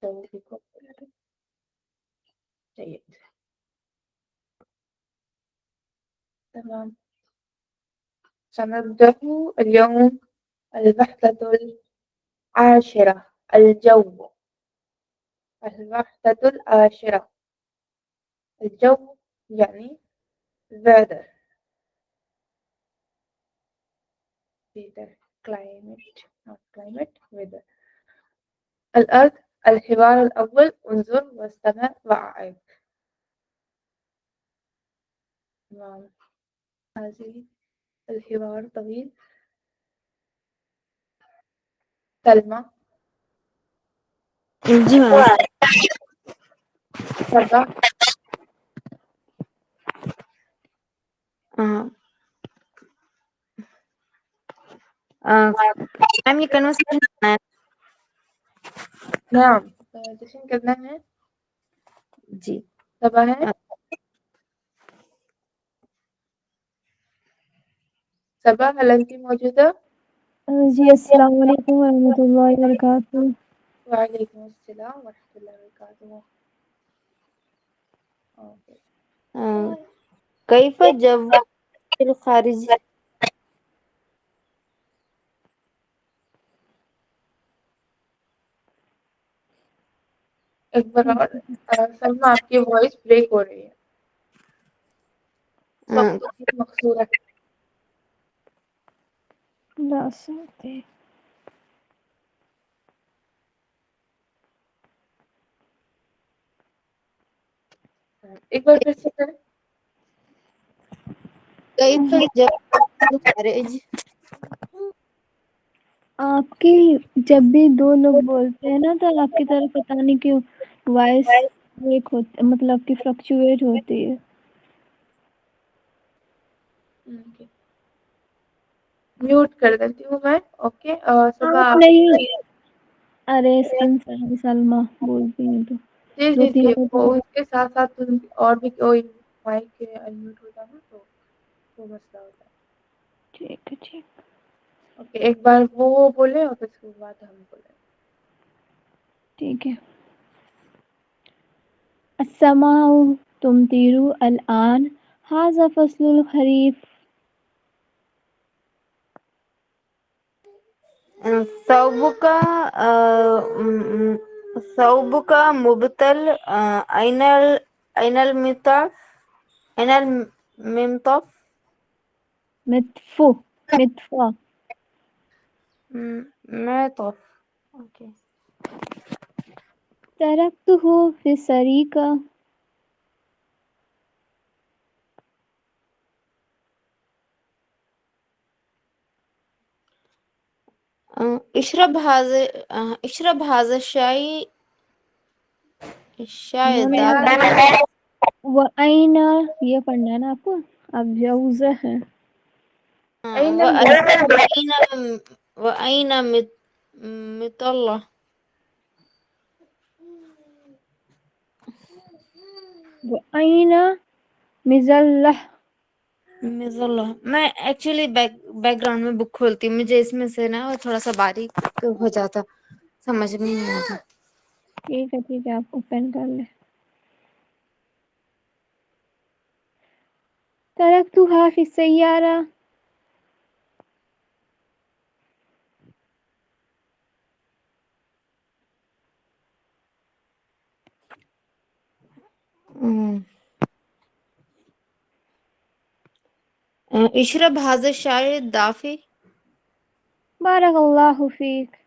الجو بيكون بارد. جيد. تمام. سنبدأ اليوم الوحدة العاشرة. الجو. الوحدة العاشرة. الجو يعني weather. weather. climate. not climate. weather. الأرض. الحوار الأول انظر واستمع وأعد. تمام. هذه الحوار طويل. سلمى. جی میم. صبا. میم یہ کنورسیشن کرنا ہے. نعم. جشن کرنا ہے. جی. صبا ہے. صبا هل أنت موجودة؟ جی السلام علیکم ورحمۃ اللہ وبرکاتہ. وعلیکم السلام ورحمۃ اللہ وبرکاتہ. کیف جو الخارج. ایک بار اور. سلمى آپ کی وائس بریک ہو رہی ہے. سب مقصور ہے. لا سنتے. ایک بار پھر سے کریں. کیف جو الخارج. آپ کی جب بھی دو لوگ بولتے ہیں نا تو آپ کی طرف پتہ نہیں کیوں وائس بریک ہوتی، مطلب کہ فلکچویٹ ہوتی ہے. میوٹ کر دیتی ہوں میں. اوکے. صبح آپ آپ. نہیں، ارے انسان سلمہ بولتی ہیں تو جی دو جی تین جی لوگ. وہ اس کے ساتھ ساتھ اور بھی کوئی مائک انمیوٹ ہوتا نا تو وہ مسئلہ ہوتا ہے. ٹھیک ہے ٹھیک. اوکے. ایک بار وہ بولے اور پھر اس کے بعد ہم بولیں. ٹھیک ہے. السماء تمطر الآن هذا فصل الخريف. ثوبك مبتل. أين المطاف. أين المنطف. مدفوع. منطف. اوكي. تركته في السريقة. اشرب هذا الشاي. الشاي نو نو دافئ. وأين یہ پڑھنا ہے نا آپ کو، اب جوزہ ہے. أين وأين مطلة. وأين مظلة. میں ایکچولی بیک گراؤنڈ میں بک کھولتی ہوں، مجھے اس میں سے نا تھوڑا سا باریک ہو جاتا، سمجھ میں نہیں آتا. ٹھیک ہے ٹھیک ہے، آپ اوپن کر لیں. تركتها في السيارة. اشرب هذا الشاي الدافئ. بارك الله فيك.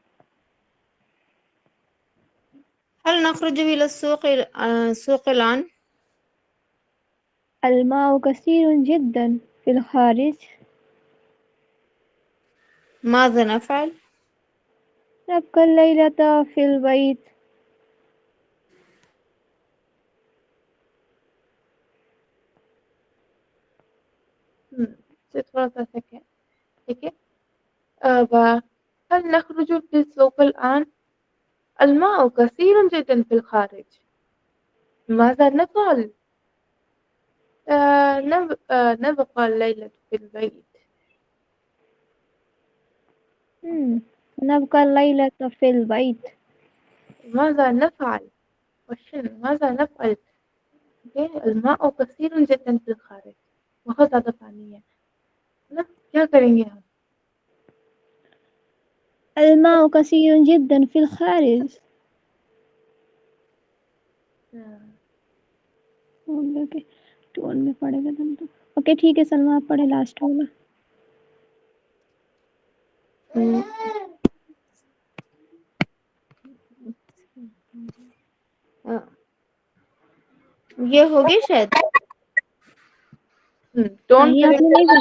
هل نخرج إلى السوق الآن؟ الماء كثير جدا في الخارج. ماذا نفعل؟ نبقى الليلة في البيت. سے تھوڑا سا سیکنڈ. ٹھیک ہے. اب هل نخرج في السوق الآن. الماء كثير جدا في الخارج. ماذا نفعل. نبقى الليلة في البيت. نبقى الليلة في البيت. ماذا نفعل؟ question ماذا نفعل؟ اوكي الماء كثير جدا في الخارج. بہت زیادہ پانی ہے نا، کیا کریں گے ہم؟ الماء كثير جدا في الخارج. اوکے ٹون میں پڑے گا تم تو. اوکے ٹھیک ہے سلمہ آپ پڑھے لاسٹ والا. یہ ہوگی شاید. ٹون نہیں آپ نے نہیں پڑھا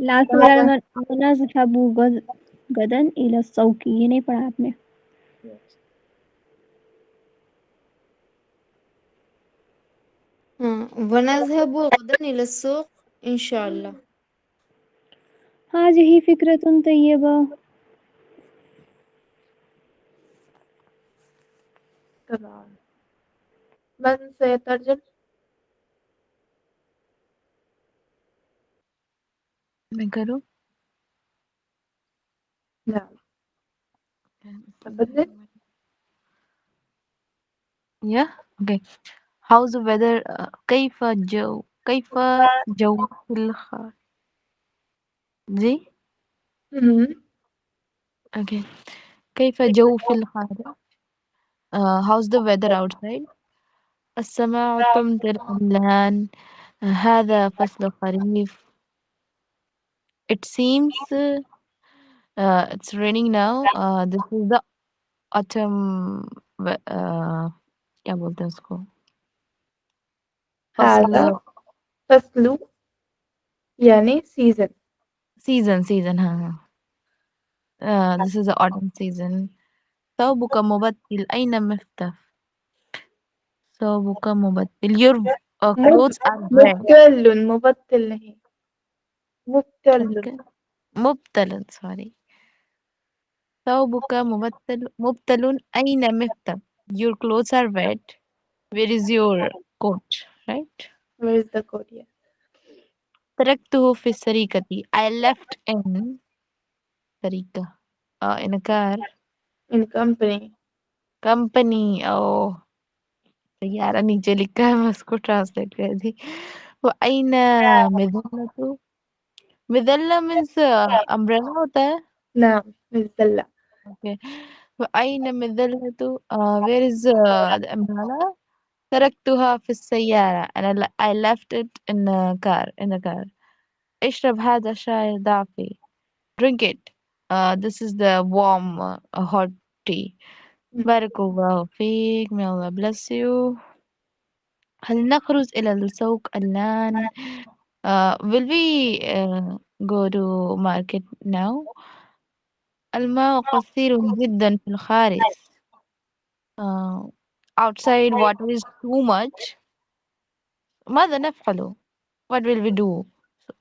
لاسٹ والا ونذهب غدا الى السوق. یہ نہیں پڑھا آپ نے. ونذهب غدا إلى السوق إن شاء الله. هذه فكرة طيبة. تمام. من سيترجم؟ میں کروں؟ نعم تفضل. Yeah, okay. How's the weather? كيف الجو في الخارج؟ جی okay. كيف الجو في الخارج؟ How's the weather outside? السماء تمطر الآن. هذا فصل الخريف. It seems it's raining now. This is the autumn. کیا بولتے ہیں اس کو؟ فصل هذا فصل يعني season. ها. This is the autumn season. ثوبك مبتل أين مفتاح؟ ثوبك مبتل. Your clothes are wet. مبتل نہیں مبتل. مبتل sorry. ثوبك مبتل أين مفتاح? Your clothes are wet. Where is your coat? Right? Where is the code here? تركته في السريكة. I left in سريكة in a car. In company. company. سیارہ نیچے لکھا ہے میں اس کو ٹرانسلیٹ کر دی. وأين مظلة؟ مظلة means umbrella ہوتا ہے. نعم مزدلة. Okay. وأين مظلة? Where is the umbrella? تركتها في السيارة. and I left it in a car. اشرب هذا الشاي ضع فيه. Drink it. This is the warm hot tea. بارك الله فيك. May Allah bless you. هل نخرج إلى السوق الآن؟ Will we go to market now? الماء كثير جدا في الخارج. Outside water is too much. ماذا نفعل? What will we do?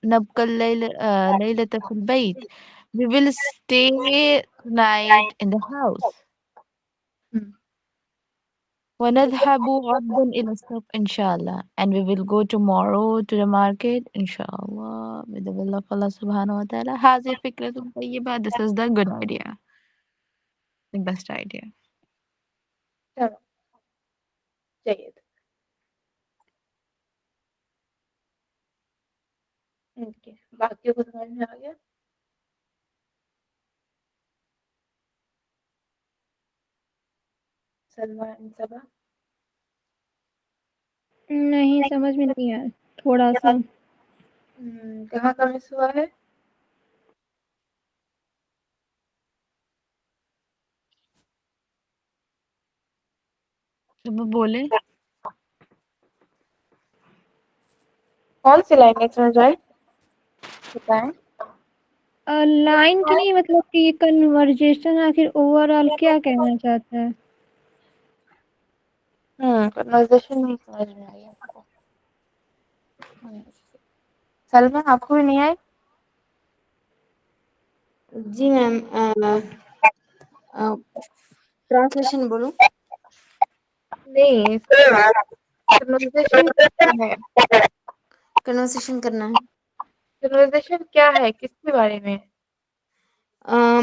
نبقى ليلة في البيت. We will stay tonight in the house. ونذهب غدا إلى السوق إن شاء الله. And we will go tomorrow to the market إن شاء الله with the will of Allah سبحانه وتعالى. هذه فكرة طيبة. This is the good idea. The best idea. تمام جيد. اوكي باقی کو سمجھ میں آ گیا؟ سلمى انتبه. نہیں سمجھ میں نہیں آیا تھوڑا سا. کہاں کا مس ہوا ہے؟ تو بولے کون سی لائن میں چل جائے بتائیں. لائن تو نہیں مطلب کہ یہ کنورجیشن آخر اوور آل کیا کہنا چاہتا ہے. کنورزیشن نہیں سمجھ میں آئی آپ کو. سلمى آپ کو بھی نہیں آئی؟ جی میم ٹرانسلیشن بولوں؟ نہیں کنورزیشن ہے. کنورسیشن کرنا ہے. کنورزیشن کیا ہے؟ کس کے بارے میں؟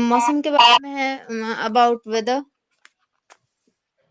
موسم کے بارے میں ہے. About whether.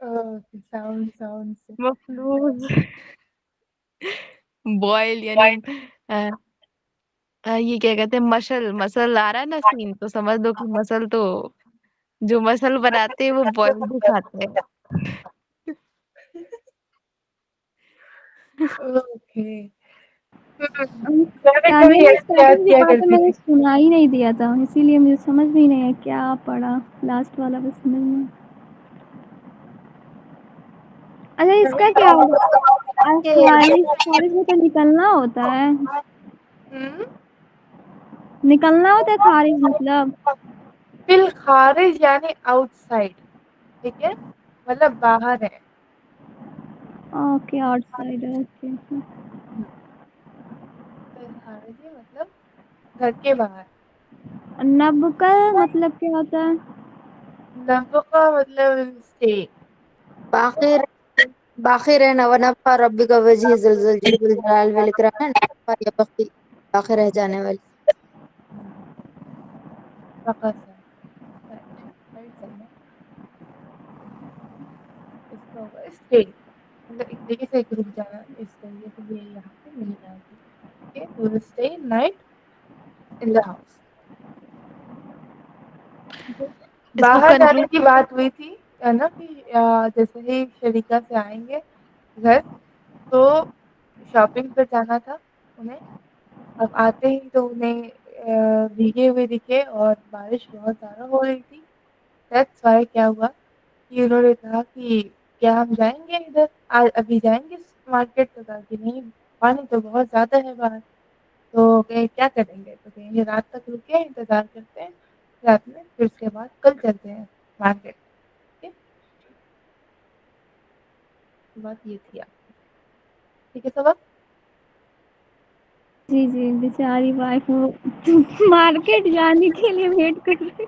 ساؤنڈ سے مفلوج بوائل یعنی یہ کیا کہتے ہیں، مسل آ رہا ہے نا سین، تو سمجھ لو کہ مسل تو جو مسل بناتے ہیں وہ بوائل بھی کھاتے ہیں. اوکے. تعمیر کبھی میں ایسے یاد اسٹارٹنگ کی کیا بات کرتی میں نے تھی. سنا ہی نہیں دیا تھا، اسی لیے مجھے سمجھ بھی نہیں ہے کیا پڑھا لاسٹ والا بس سمجھ میں. اچھا اس کا کیا ہوگا؟ خارج میں تو نکلنا ہوتا ہے، نکلنا ہوتا ہے خارج مطلب. بالخارج یعنی آؤٹ سائڈ، ٹھیک ہے، مطلب باہر ہے. Okay out side. اوکے بالخارج مطلب گھر کے باہر. نبکل مطلب کیا ہوتا ہے؟ نفقہ مطلب اسٹے. باقی رہنا ونبقى ربك وجه ذو الجلال والاکرام ہے، باقی رہ جانے والی. بقا سے رائٹ صحیح ہے. اس کا ہوگا اسٹے، مطلب ایک طریقے سے ایک رک جانا، اس طریقے سے یہ یہاں پہ نہیں جائے گی. Okay, we will stay night in the house. اس کو باہر جانے کنکلوڈ کی بات ہوئی تھی نا کہ جیسے ہی شریکہ سے آئیں گے گھر تو شاپنگ پہ جانا تھا انہیں. اب آتے ہی تو انہیں بھیگے ہوئے دکھے اور بارش بہت زیادہ ہو رہی تھی. دیٹس وائی کیا ہوا کہ انہوں نے کہا کہ کیا ہم جائیں گے ادھر ابھی جائیں گے مارکیٹ، تو کہا کہ نہیں پانی تو بہت زیادہ ہے باہر. تو کہ کیا کریں گے، تو کہیں گے رات تک رکے انتظار کرتے ہیں رات میں، پھر اس کے بعد کل چلتے ہیں مارکیٹ. بات یہ تھی آپ کی. ٹھیک ہے سبق. جی جی بیچاری وائف مارکیٹ جانے کے لیے ویٹ کر رہی.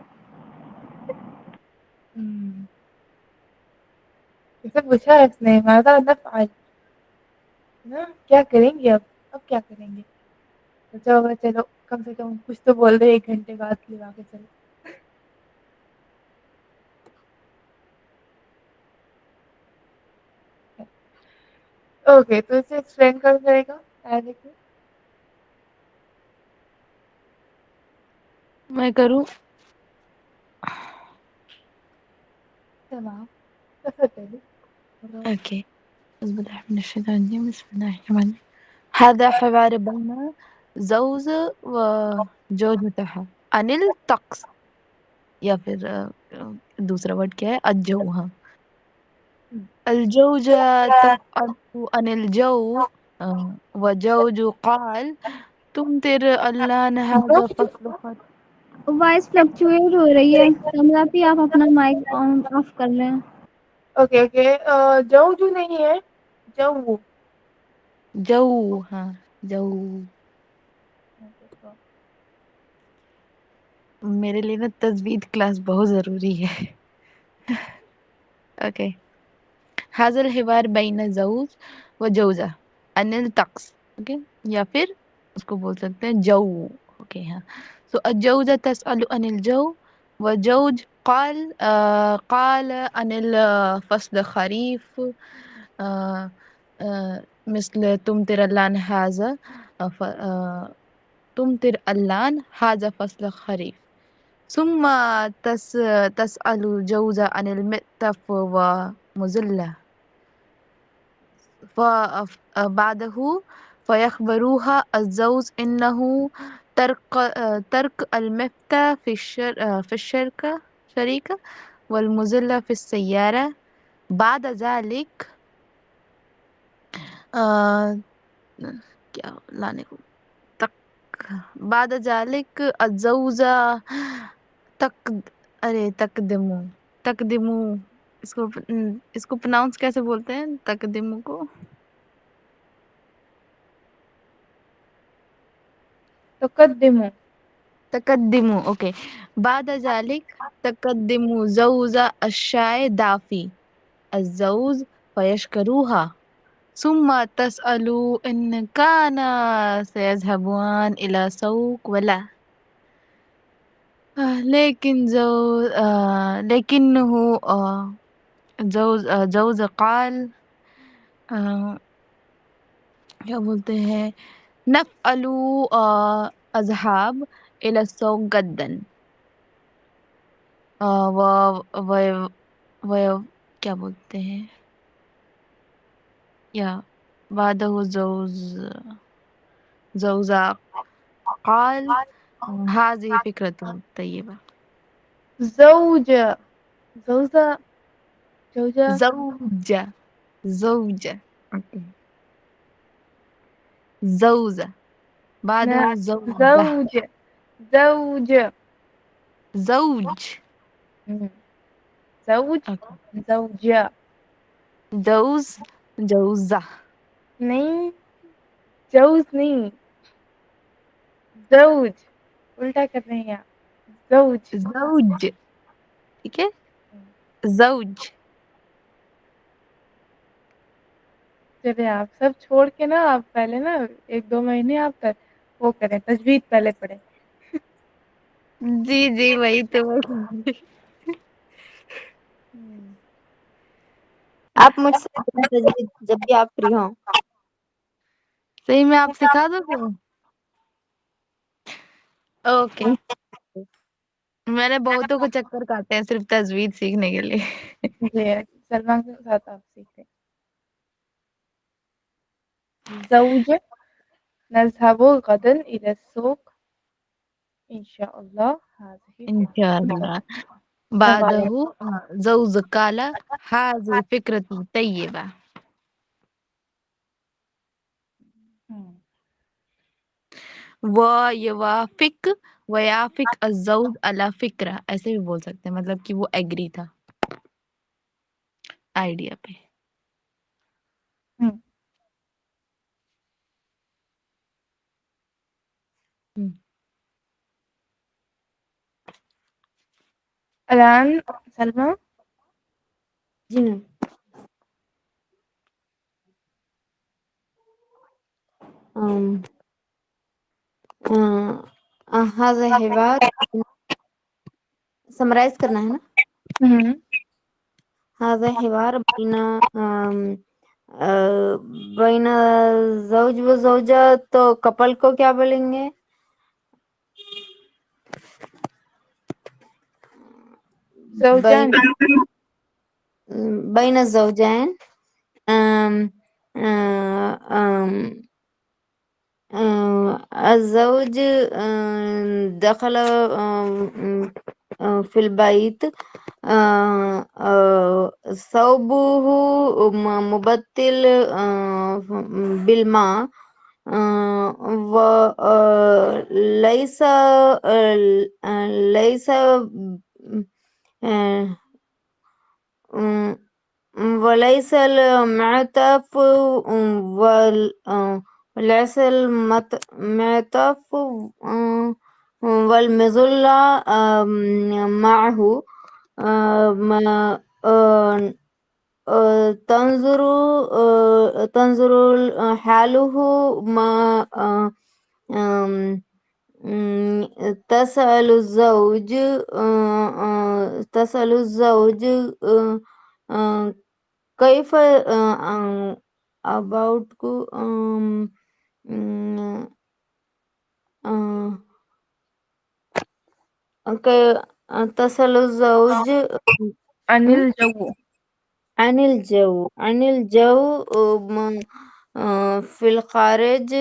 جیسے پوچھا ہے اس نے ماذا نفعل، نا کیا کریں گے اب کیا کریں گے. سوچا ہوگا چلو کم سے کم کچھ تو بول رہے 1 گھنٹے بعد لگا کے چلو. اوکے تو اسے ایکسپلین کر کرے گا ڈائریکٹلی. میں کروں. تمام تفضلي. اوكي أعوذ بالله من الشيطان الرجيم بسم الله الرحمن الرحيم. هذا حوار بين زوج وزوجتها عن الطقس، یا پھر دوسرا ورڈ کیا ہے الجو. ہاں الزوجة تسأل عن الجو وزوج قال تمطر الآن هذا فصل خريف. وائس فلکچویٹ ہو رہی ہے، کمرہ بھی آپ اپنا مائک آف کر لیں. اوکے اوکے جو نہیں ہے جو. جو ہاں جو. میرے لیے نا تجوید کلاس بہت ضروری ہے. اوکے هذا الحوار بین زوج و زوجہ عن الطقس. اوکے یا پھر اس کو بول سکتے ہیں جو. اوکے ہاں سو الزوجہ تسأل عن الجو وزوج قال عن الفصل خريف مثل تمطر الآن هذا تمطر الآن هذا فصل خريف. ثم تسأل الزوجة عن المئتف ومزلة بعده فيخبروها الزوج إنه ترك المفتاح في الشركة والمزلة في السيارة. بعد ذلك کیا لانے کو بعد ذلك الزوجة تقدمو اس کو پرناؤنس کیسے بولتے ہیں تقدمو کو؟ تقدمو اوکے. بعد ذلك تقدمو زوجة الشاي دافي الزوج فيشكروها. ثم تسأل إن كان سيذهبان إلى سوق ولا لكنه جوز قال کیا بولتے ہیں نفعل اذهاب الى السوق غدا و و و کیا بولتے ہیں یا بعدہ زوزا قال هذه فكرة طيبة زوجة زوجة زوجة زوجة اوكي زوجة بعده لا زوجة زوج زوج مم. زوج اوكي زوجة جوزة نہیں جوز نہیں زوج الٹا کر رہے ہیں آپ زوج زوج ٹھیک ہے زوج چلے آپ سب چھوڑ کے نا آپ پہلے نا 1-2 مہینے آپ وہ کریں تجوید پہلے پڑھیں جی وہی تو آپ مجھ سے تجوید جب بھی آپ فری ہوں. صحیح میں آپ سکھا دو گے اوکے میں نے بہتوں کو چکر کاٹے ہیں صرف تجوید سیکھنے کے لیے جی سلمان کے ساتھ آپ سیکھیں زوج نذهب غدا إلى السوق إن شاء الله هذه انشاءاللہ بعدہ زوز قال هذه فكرة طيبة ويوافق الزوج على فكرة ایسے بھی بول سکتے ہیں مطلب کہ وہ ایگری تھا آئیڈیا پہ الآن سلمى جی میم. هذا حوار سمرائز کرنا ہے نا. هذا حوار بین زوج و زوجہ تو کپل کو کیا بولیں گے؟ زوجان بین الزوجین الزوج دخل في البيت ثوبه مبتل بالماء وليس وليس المعطف وليس المعطف والمظلة معه تنظر حاله ما تسأل الزوج كيف about کو تسأل الزوج عن الجو عن الجو في الخارج.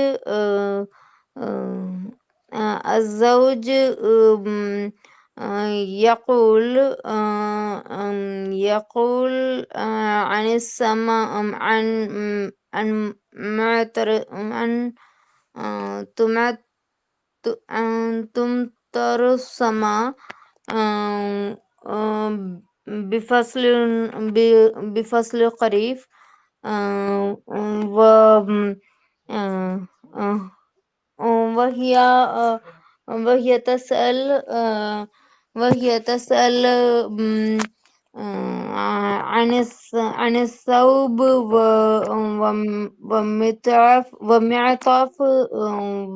الزوج يقول عن السماء عن تمطر السماء بفصل قریف وهي تسأل عن الثوب ومعطف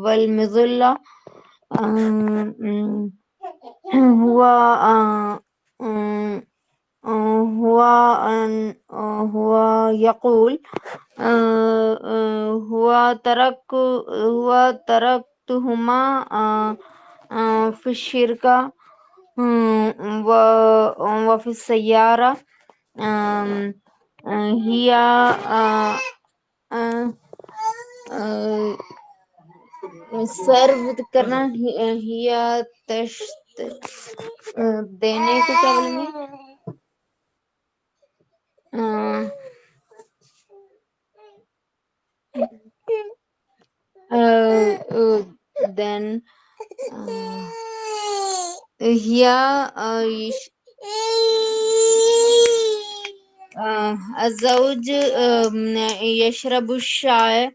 والمظلة. هو هو يقول هو تركتهما في الشركة وفي السيارة هي سرو کرنا ہی دینے کو کیا بولیں گے دین ہیا الزوج يشرب الشاي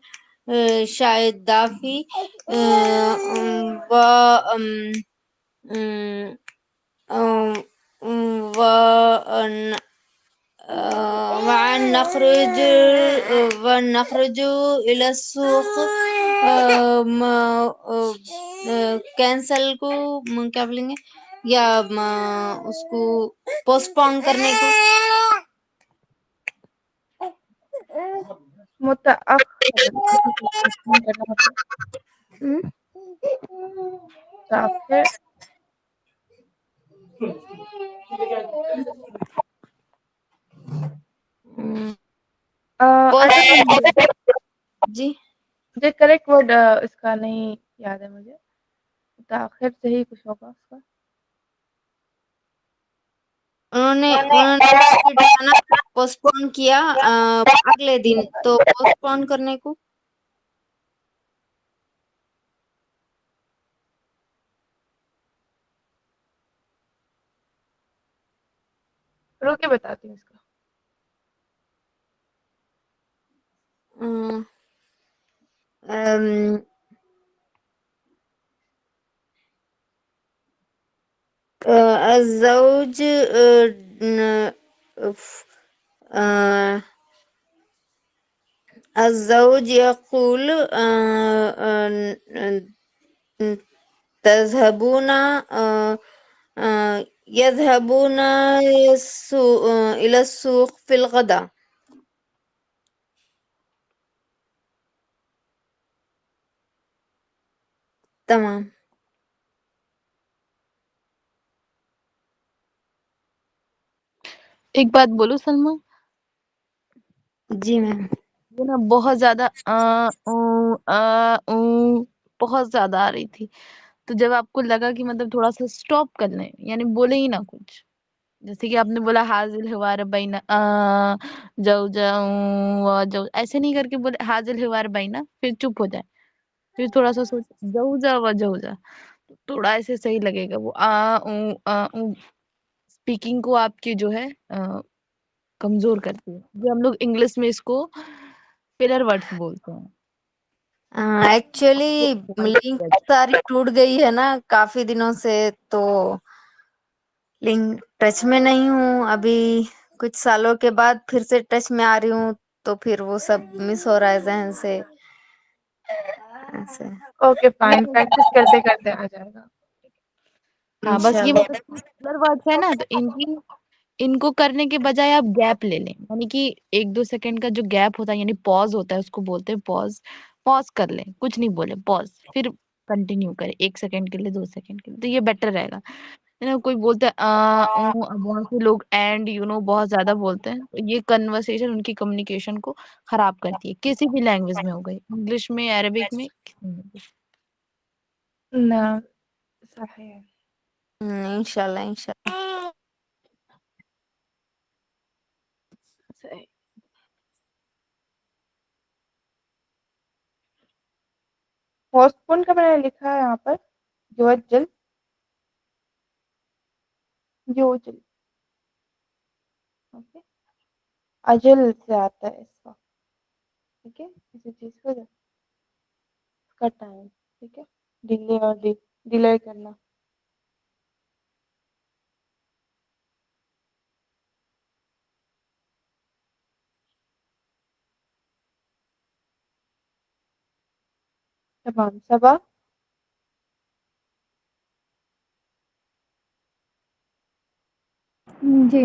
الدافي و ونخرج إلى السوق کینسل کو کیا بولیں گے یا اس کو پوسٹ پون کرنے کو متأخر کرنا ہوتا ہے متأخر جی مجھے کریکٹ ورڈ اس کا نہیں یاد ہے مجھے متأخر سے ہی کچھ ہوگا اس کا انہوں نے پوسٹ پون کیا اگلے دن تو پوسٹ پون کرنے کو رو کے بتاتی ہوں اس کا الزوج الزوج يقول يذهبون إلى السوق في الغداء تمام ایک بات بولو سلمہ جی میم وہ نا بہت زیادہ بہت زیادہ آ رہی تھی تو جب آپ کو لگا کہ مطلب تھوڑا سا اسٹاپ کر لیں یعنی بولے ہی نہ کچھ جیسے کہ آپ نے بولا حاضل حوار بینا جو ایسے نہیں کر کے بولے حاضل حوار بینا پھر چپ ہو جائے پھر تھوڑا سا سوچ جو جا تھوڑا ایسے صحیح لگے گا وہ اسپیکنگ کو آپ کی جو ہے کمزور کرتی ہے جو ہم لوگ انگلش میں اس کو فلر ورڈز بولتے ہیں ایکچولی لنک ساری ٹوٹ گئی ہے نا کافی دنوں سے تو لنک ٹچ میں نہیں ہوں ابھی کچھ سالوں کے بعد پھر سے ٹچ میں آ رہی ہوں تو پھر وہ سب مس ہو رہا ہے ذہن سے ایسے اوکے فائن پریکٹس کرتے کرتے آ جائے گا ہاں بس یہ انشاءاللہ فلر ورڈز ہے نا تو ان کو کرنے کے بجائے آپ گیپ لے لیں یعنی کہ 1-2 سیکنڈ کا جو گیپ ہوتا ہے یعنی پاز ہوتا ہے اس کو بولتے ہیں پاز کر لیں کچھ نہیں بولے پاز پھر کنٹینیو کریں 1 سیکنڈ کے لیے 2 سیکنڈ کے لیے تو یہ بیٹر رہے گا کوئی بولتا ہے بہت سے لوگ اینڈ بہت زیادہ بولتے ہیں یہ کنورسیشن ان کی کمیونیکیشن کو خراب کرتی ہے کسی بھی لینگویج میں ہو گئی انگلش میں عربک میں نہ صحیح ہے انشاءاللہ صحیح پوسٹ پون کا میں نے لکھا ہے یہاں پر جو جل اوکے اجل سے آتا ہے اس کا ٹھیک ہے کسی چیز کو اس کا ٹائم ٹھیک ہے ڈیلے اور ڈیلے کرنا تمام صبا جی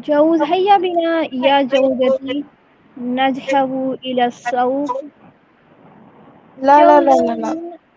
جوز هيا بنا يا جوزتي نذهب إلى السوق لا لا لا لا لا جوزا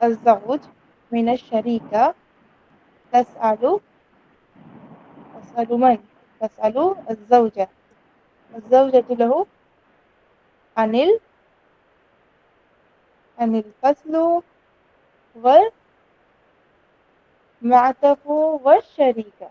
الزوج من الشريكة تسأل تسأل من؟ تسأل الزوجة له عن عن الفصل والمعطف والشريكة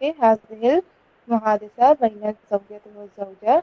في هذه المحادثة بين الزوجة والزوجة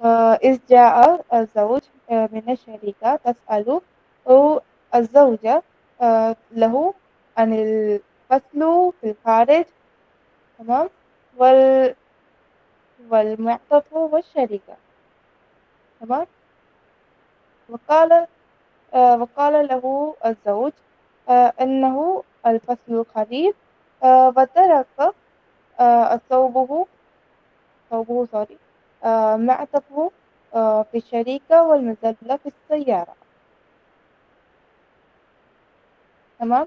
إذ جاء الزوج من الشركة تسأل أو الزوجة له عن الفصل في الخارج تمام والمعطف والشركة تمام وقال وقال له الزوج أنه الفصل قريب وترك ثوبه سوري معطفه في الشركة والمجلة في السيارة تمام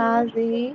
هذه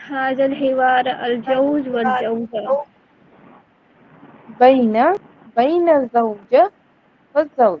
هذا الحوار الزوج والزوجة بين بين الزوج والزوج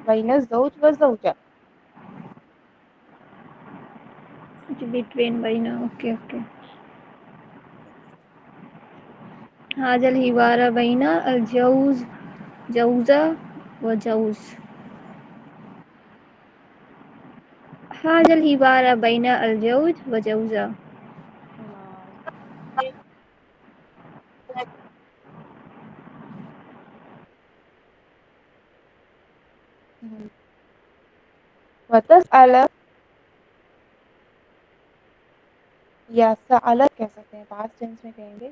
بين الزوج والزوجة between بين اوكي اوكي هذا الحوار بين زوجة وزوج هذا الحوار بين الزوج وزوجة وتسأل یا سأل کہہ سکتے ہیں، پاسٹ ٹینس میں کہیں گے.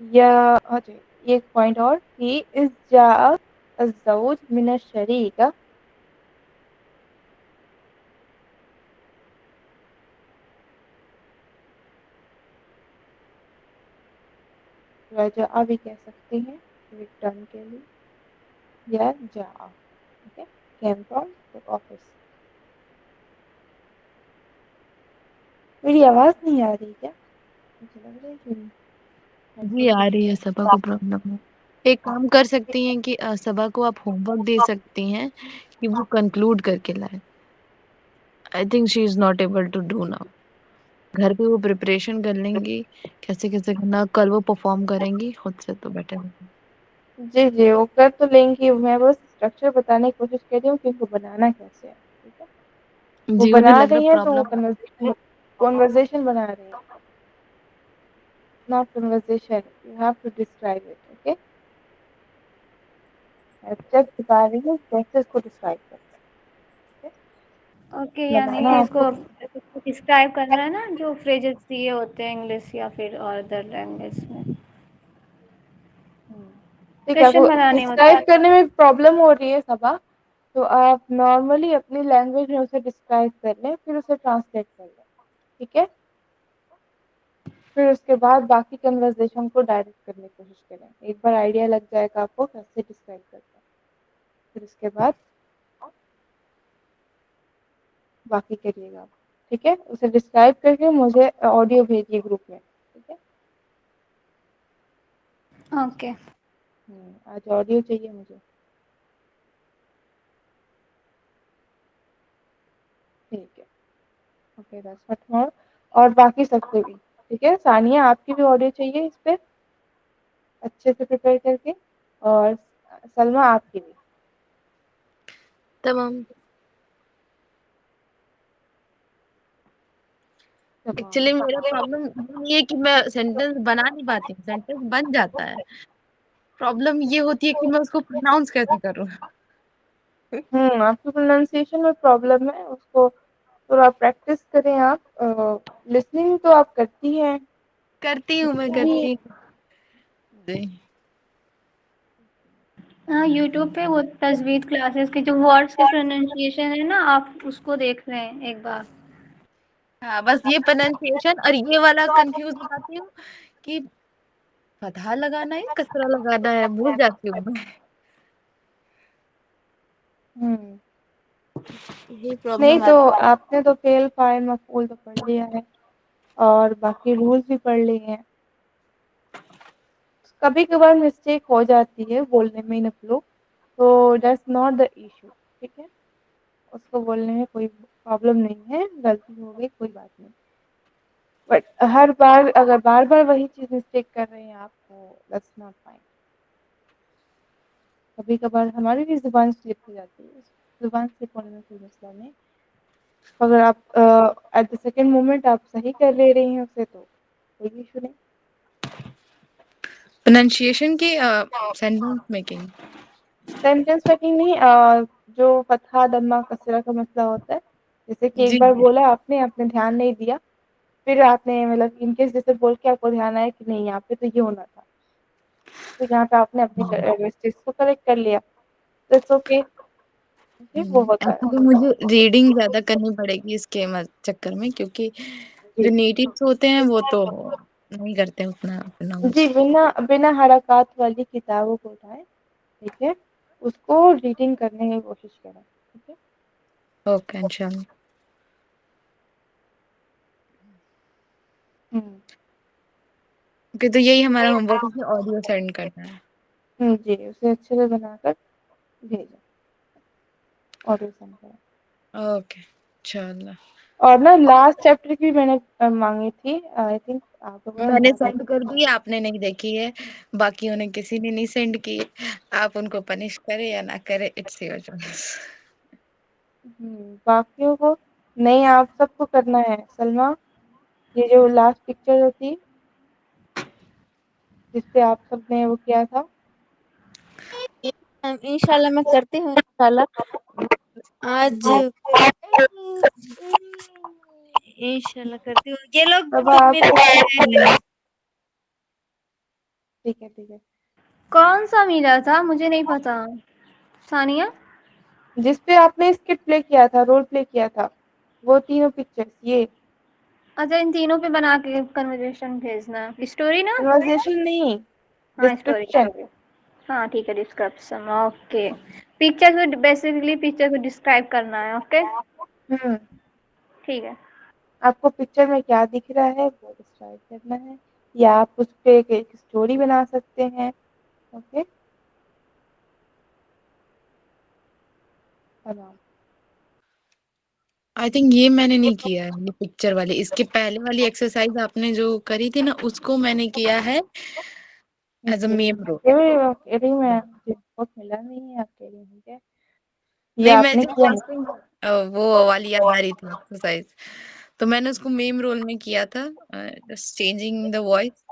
یا اچھا ایک پوائنٹ اور کہ اس جاء الزوج من الشریک، رجع بھی کہہ سکتے ہیں ریٹرن کے لیے، یا جاء okay came from the office. میری آواز نہیں آ رہی کیا؟ مجھے لگ رہا ہے کہ ہیڈ جی فون آ رہی ہے، ڈسکنیکٹ. صبا کو پرابلم ہے. ایک کام کر سکتی ہیں کہ صبا کو آپ ہوم ورک دے سکتی ہیں کہ وہ کنکلوڈ کر کے لائے. I think she is not able to do now. گھر پہ وہ پریپریشن کر لیں گی کیسے کیسے کرنا، کل وہ پرفارم کریں گی خود سے تو بیٹر ہوگا. جی جی وہ کر تو لیں گی، میں بس اسٹرکچر بتانے کی کوشش کر رہی ہوں کہ ان کو بنانا کیسے ہے. ٹھیک ہے وہ جی مجھے بنا لگ رہی رہا ہیں تو وہ پرابلم کنورزیشن بنا رہی ہیں. not conversation, you have to describe it. Okay, میں جب بتا رہی ہوں کیسے اس کو ڈسکرائب کرتے ہیں. Okay, Okay؟ یعنی بنانا کہ اس آپ کو کو ڈسکرائب کرنا ہے نا، جو فریزز دیے ہوتے ہیں انگلش یا پھر اور ادر لینگویج میں. ٹھیک ہے. آپ ایکسپریشن کو بنانے ہوتے ڈسکرائب کرنے میں پرابلم ہو رہی ہے صبا، تو آپ نارملی اپنی لینگویج میں اسے ڈسکرائب کر لیں، پھر اسے ٹرانسلیٹ کر لیں. ٹھیک ہے، پھر اس کے بعد باقی کنورزیشن کو ڈائریکٹ کرنے کی کوشش کریں. ایک بار آئیڈیا لگ جائے گا آپ کو کیسے ڈسکرائب کرتے ہیں، پھر اس کے بعد باقی کریے گا. ٹھیک ہے، اسے ڈسکرائب کر کے مجھے آڈیو بھیجیے گروپ میں. ٹھیک ہے، اوکے. آج آڈیو چاہیے مجھے. ٹھیک ہے، اوکے بس مت مور اور باقی سب سے بھی. ٹھیک ہے ثانیہ، آپ کی بھی آڈیو چاہیے اس پہ اچھے سے پریپیئر کر کے، اور سلمیٰ آپ کی بھی. تمام. تمام. ایکچولی میرا پرابلم یہ ہے کہ میں سینٹینس بنا نہیں پاتی ہوں، سینٹینس بن جاتا ہے، پرابلم یہ ہوتی ہے کہ میں اس کو پروناؤنس کیسے کروں. آپ کی پروننسیشن میں پرابلم ہے، اس کو تھوڑا پریکٹس کریں. آپ لسننگ تو آپ کرتی ہیں. کرتی ہوں، میں کرتی ہوں. جی ہاں، یوٹیوب پہ وہ تجوید کلاسز کے جو ورڈس کے پروننسیشن ہے نا، آپ اس کو دیکھ لیں ایک بار. ہاں، بس یہ پروننسیشن اور یہ والا کنفیوز ہو جاتی ہوں کہ فتحہ لگانا ہے کسرہ لگانا ہے، بھول جاتی ہوں میں. ہوں یہ نہیں پرابلم تو آتی آپ نے تو فعل فاعل مفعول تو پڑھ لیا ہے، اور باقی رولز بھی پڑھ لیے ہیں. کبھی کبھار مسٹیک ہو جاتی ہے بولنے میں نفلو، تو دیٹس ناٹ دا ایشو. ٹھیک ہے، اس کو بولنے میں کوئی پرابلم نہیں ہے، غلطی ہو گئی کوئی بات نہیں. بٹ ہر بار اگر بار بار وہی چیز مسٹیک کر رہے ہیں آپ کو، دیٹس ناٹ فائن. کبھی کبھار ہماری بھی زبان سلپ ہو جاتی ہے، زبان سلپ ہونے میں کوئی مسئلہ نہیں. اگر آپ ایٹ دا سیکنڈ مومنٹ آپ صحیح کر لے رہی ہیں اسے تو کوئی ایشو نہیں. پروننسیشن کی سینٹینس میکنگ. سینٹینس میکنگ نہیں، جو فتحہ دمہ کسرہ کا مسئلہ ہوتا ہے. جیسے کہ ایک جی بار جی بولا آپ نے دھیان نہیں دیا، پھر آپ نے مطلب ان کیس جیسے بول کے آپ کو دھیان آیا کہ نہیں یہاں پہ تو یہ ہونا تھا، تو یہاں پہ آپ نے اپنی مسٹیکس کو کریکٹ کر لیا. It's okay. وہ ہوتا ہے. ایکچولی مجھے ریڈنگ زیادہ کرنی پڑے گی اس کے چکر میں، کیونکہ جی جو نیٹیوس ہوتے ہیں وہ تو نہیں کرتے اتنا جی پروناؤنس. بنا حرکات والی کتابوں کو اٹھائیں. ٹھیک ہے، اس کو ریڈنگ کرنے کی کوشش کریں. ٹھیک ہے، اوکے انشاءاللہ. ہوں اوکے، تو یہی ہمارا ہوم ورک ہے، آڈیو سینڈ کرنا ہے. جی اسے اچھے سے بنا کر بھیجیں، آڈیو سینڈ کریں. اوکے انشاءاللہ. اور نا لاسٹ چیپٹر کی میں نے مانگی تھی، آئی تھنک آپ لوگوں میں نے مانگا سینڈ کر دی، آپ نے نہیں دیکھی ہے، باقیوں نے کسی نے نہیں سینڈ کی. آپ ان کو پنش کرے یا نہ کرے، اٹس یور چوائس. باقیوں کو نہیں، آپ سب کو کرنا ہے. سلمیٰ، یہ جو لاسٹ پکچر ہوتی جس پہ آپ سب نے وہ کیا تھا. انشاءاللہ میں کرتی ہوں انشاءاللہ. آج انشاءاللہ کرتی ہوں. یہ لوگ اب تو آپ میرے ٹھیک ہے ٹھیک ہے. کون سا میلا تھا مجھے نہیں پتا ثانیہ. جس پہ آپ نے اسکٹ پلے کیا تھا، رول پلے کیا تھا، وہ تینوں پکچرز. یہ اچھا ان تینوں پہ بنا کے کنورزیشن بھیجنا. اسٹوری نا؟ کنورسیشن نہیں، ہاں اسٹوری. ڈسکرپشن. ہاں ٹھیک ہے ڈسکرپشن. اوکے پکچر کو بیسیکلی پکچر کو ڈسکرائب کرنا ہے. اوکے ٹھیک ہے. آپ کو پکچر میں کیا دکھ رہا ہے وہ ڈسکرائب کرنا ہے، یا آپ اس پہ ایک اسٹوری بنا سکتے ہیں. اوکے آئی تھنک یہ میں نے نہیں کیا ہے یہ پکچر والی. اس کے پہلے والی ایکسرسائز آپ نے جو کری تھی نا اس کو میں نے کیا ہے ایز اے میم رول. میں بہت ملا نہیں ہے آپ کے لیے. ٹھیک ہے یہ نہیں آپ میں نے جب کیا. وہ والی یاد آ رہی تھی ایکسرسائز تو میں نے اس کو میم رول میں کیا تھا. جسٹ چینجنگ دا وائس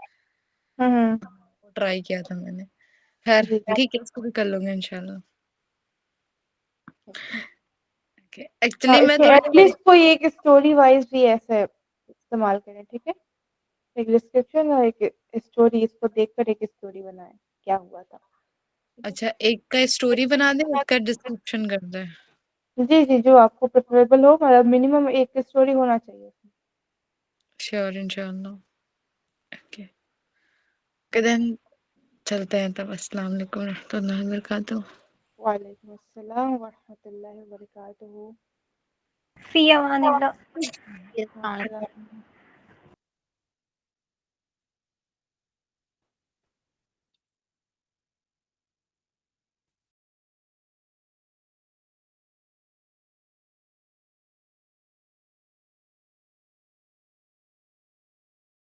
ہوں ٹرائی کیا تھا میں نے. خیر جی ٹھیک ہے اس کو بھی کر لوں گے انشاءاللہ. ہاں ایکچولی اس میں میں تھوڑی ایٹ لیسٹ کوئی ایک اسٹوری وائز بھی ایسے استعمال کریں. ٹھیک ہے ایک ڈسکرپشن اور ایک اسٹوری، اس کو دیکھ کر ایک اسٹوری بنائیں کیا ہوا تھا. اچھا ایک کا اسٹوری بنا دیں ایک کا ڈسکرپشن کر دیں. جی جی جو آپ کو پریفریبل ہو، مطلب منیمم ایک اسٹوری ہونا چاہیے. شیور انشاءاللہ. اوکے دین چلتے ہیں تب. السلام علیکم ورحمۃ اللہ وبرکاتہ. وعلیکم السلام ورحمۃ اللہ وبرکاتہ. فی امان اللہ. السلام.